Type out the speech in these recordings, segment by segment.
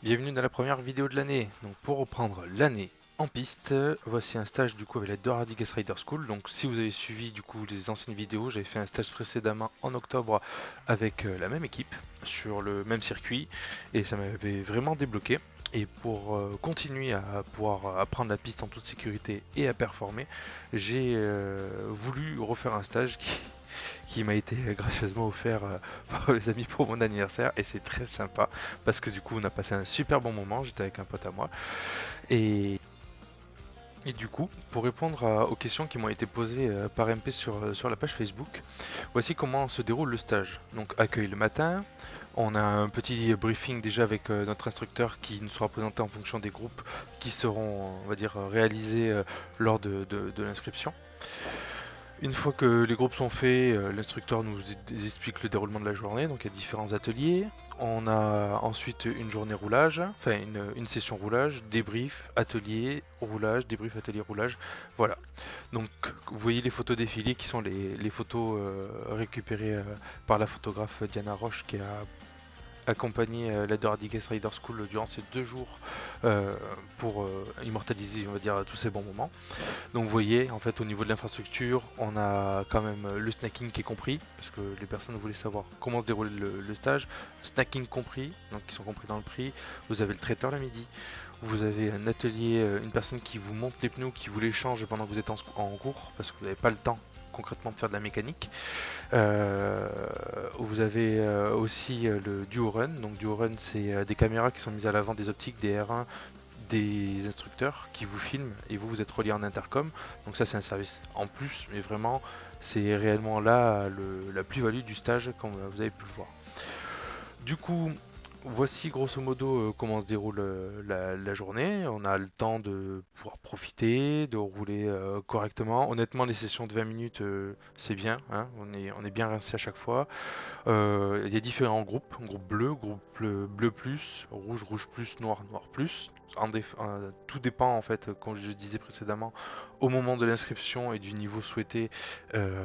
Bienvenue dans la première vidéo de l'année. Donc pour reprendre l'année en piste, voici un stage du coup avec la Doradi Guest Rider School. Donc si vous avez suivi du coup les anciennes vidéos, j'avais fait un stage précédemment en octobre avec la même équipe sur le même circuit et ça m'avait vraiment débloqué. Et pour continuer à pouvoir apprendre la piste en toute sécurité et à performer, j'ai voulu refaire un stage qui m'a été gracieusement offert par les amis pour mon anniversaire et c'est très sympa parce que du coup on a passé un super bon moment, j'étais avec un pote à moi et, et du coup pour répondre aux questions qui m'ont été posées par MP sur la page Facebook, voici comment se déroule le stage. Donc accueil le matin, on a un petit briefing déjà avec notre instructeur qui nous sera présenté en fonction des groupes qui seront on va dire réalisés lors de l'inscription. Une fois que les groupes sont faits, l'instructeur nous explique le déroulement de la journée, donc il y a différents ateliers. On a ensuite une journée roulage, enfin une session roulage, débrief, atelier, roulage, débrief, atelier, roulage. Voilà. Donc vous voyez les photos défilées qui sont les photos récupérées par la photographe Diana Roche qui a accompagné la Hardy Guest Rider School durant ces 2 jours pour immortaliser on va dire tous ces bons moments. Donc vous voyez, en fait, au niveau de l'infrastructure, on a quand même le snacking qui est compris, parce que les personnes voulaient savoir comment se déroulait le stage. Snacking compris, donc qui sont compris dans le prix. Vous avez le traiteur le midi. Vous avez un atelier, une personne qui vous monte les pneus, qui vous les change pendant que vous êtes en cours, parce que vous n'avez pas le temps concrètement de faire de la mécanique. Euh, Vous avez aussi le duo run. Donc duo run, c'est des caméras qui sont mises à l'avant des optiques, des R1, des instructeurs qui vous filment et vous êtes relié en intercom. Donc ça c'est un service en plus, mais vraiment c'est réellement là la plus-value du stage comme vous avez pu le voir. Du coup, voici grosso modo comment se déroule la journée. On a le temps de pouvoir profiter, de rouler correctement. Honnêtement, les sessions de 20 minutes, c'est bien, hein. On est bien rincé à chaque fois. Il y a différents groupes, groupe bleu plus, rouge plus, noir plus. Tout dépend en fait, comme je disais précédemment, au moment de l'inscription et du niveau souhaité. euh,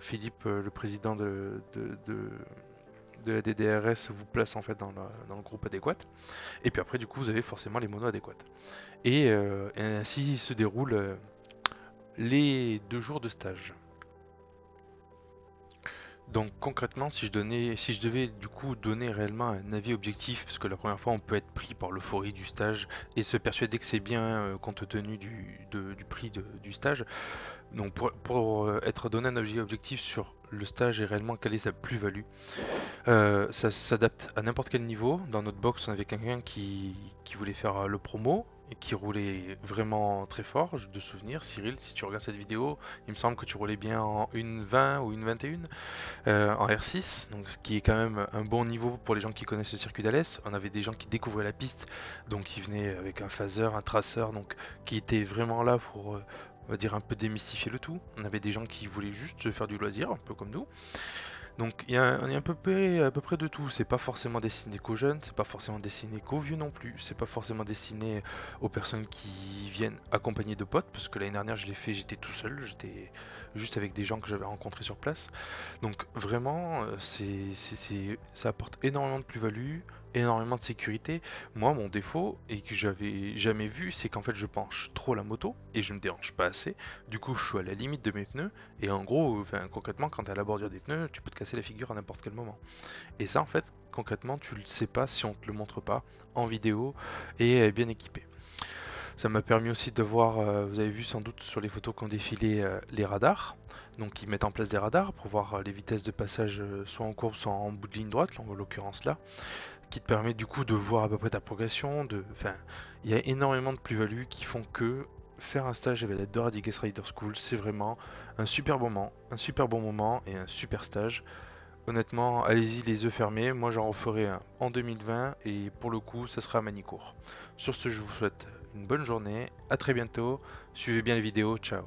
Philippe, le président de la DDRS, vous place en fait dans le groupe adéquat. Et puis après, du coup, vous avez forcément les monos adéquates. Et ainsi se déroulent les 2 jours de stage. Donc concrètement, si je devais du coup donner réellement un avis objectif, parce que la première fois on peut être pris par l'euphorie du stage et se persuader que c'est bien compte tenu du prix du stage. Donc pour être donné un avis objectif sur le stage et réellement quelle est sa plus-value, ça s'adapte à n'importe quel niveau. Dans notre box, on avait quelqu'un qui voulait faire le promo et qui roulait vraiment très fort. De souvenir, Cyril, si tu regardes cette vidéo, il me semble que tu roulais bien en 1.20 ou 1.21 en R6, donc ce qui est quand même un bon niveau pour les gens qui connaissent le circuit d'Alès. On avait des gens qui découvraient la piste, donc qui venaient avec un phaser, un traceur, donc qui étaient vraiment là pour, on va dire, un peu démystifier le tout. On avait des gens qui voulaient juste faire du loisir, un peu comme nous. Donc on est à peu près de tout. C'est pas forcément destiné qu'aux jeunes, c'est pas forcément destiné qu'aux vieux non plus. C'est pas forcément destiné aux personnes qui viennent accompagnées de potes, parce que l'année dernière je l'ai fait, j'étais tout seul, j'étais juste avec des gens que j'avais rencontrés sur place. Donc vraiment, ça apporte énormément de plus-value, énormément de sécurité. Moi, mon défaut, et que j'avais jamais vu, c'est qu'en fait je penche trop la moto et je me dérange pas assez. Du coup, je suis à la limite de mes pneus. Et en gros, enfin, concrètement, quand tu es à la bordure des pneus, tu peux te casser la figure à n'importe quel moment. Et ça, en fait, concrètement, tu le sais pas si on te le montre pas en vidéo et bien équipé. Ça m'a permis aussi de voir, vous avez vu sans doute sur les photos qu'ont défilé les radars. Donc ils mettent en place des radars pour voir les vitesses de passage soit en courbe, soit en bout de ligne droite, en l'occurrence là, qui te permet du coup de voir à peu près ta progression. Enfin, il y a énormément de plus-values qui font que faire un stage avec la Doradi Guest Rider School, c'est vraiment un super bon moment et un super stage. Honnêtement, allez-y les yeux fermés. Moi, j'en referai un en 2020 et pour le coup, ça sera à Manicourt. Sur ce, je vous souhaite une bonne journée. À très bientôt. Suivez bien les vidéos. Ciao.